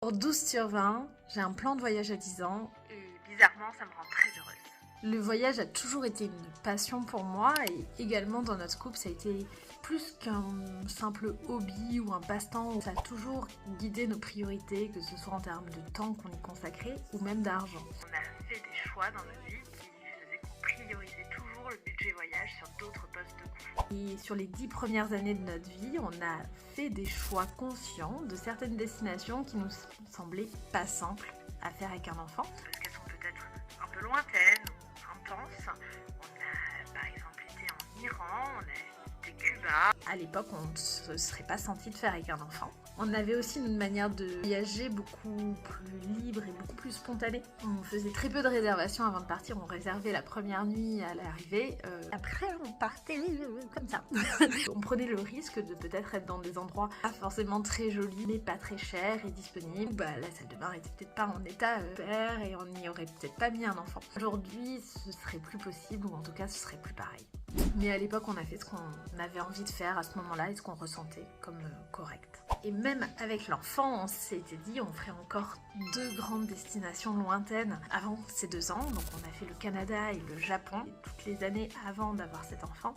Pour 12/20, j'ai un plan de voyage à 10 ans. Et bizarrement, ça me rend très heureuse. Le voyage a toujours été une passion pour moi et également dans notre couple, ça a été plus qu'un simple hobby ou un passe-temps. Ça a toujours guidé nos priorités, que ce soit en termes de temps qu'on y consacrait ou même d'argent. On a fait des choix dans notre vie qui faisaient qu'on priorisait toujours le budget voyage sur d'autres postes de coûts. Et sur les 10 premières années de notre vie, on a fait des choix conscients de certaines destinations qui nous semblaient pas simples à faire avec un enfant. Parce qu'elles sont peut-être un peu lointaines ou intenses. On a par exemple été en Iran, on a été Cuba. À l'époque, on ne se serait pas senti de faire avec un enfant. On avait aussi une manière de voyager beaucoup plus libre et beaucoup plus spontanée. On faisait très peu de réservations avant de partir. On réservait la première nuit à l'arrivée. Après, on partait comme ça. On prenait le risque de peut-être être dans des endroits pas forcément très jolis, mais pas très chers et disponibles. La salle de bain était peut-être pas en état faire et on n'y aurait peut-être pas mis un enfant. Aujourd'hui, ce serait plus possible, ou en tout cas, ce serait plus pareil. Mais à l'époque, on a fait ce qu'on avait envie de faire à ce moment-là et ce qu'on ressentait comme correct. Et même avec l'enfant, on s'était dit on ferait encore 2 grandes destinations lointaines avant ces 2 ans. Donc on a fait le Canada et le Japon. Et toutes les années avant d'avoir cet enfant,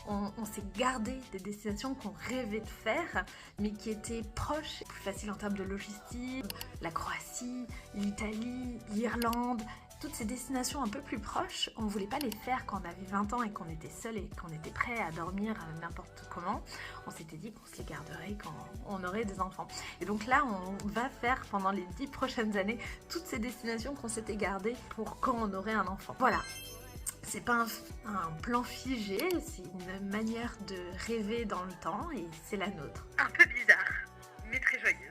on s'est gardé des destinations qu'on rêvait de faire, mais qui étaient proches, plus faciles en termes de logistique. La Croatie, l'Italie, l'Irlande. Toutes ces destinations un peu plus proches, on ne voulait pas les faire quand on avait 20 ans et qu'on était seul et qu'on était prêt à dormir n'importe comment. On s'était dit qu'on se les garderait quand on aurait des enfants. Et donc là, on va faire pendant les 10 prochaines années toutes ces destinations qu'on s'était gardées pour quand on aurait un enfant. Voilà. C'est pas un plan figé, c'est une manière de rêver dans le temps et c'est la nôtre. Un peu bizarre, mais très joyeuse.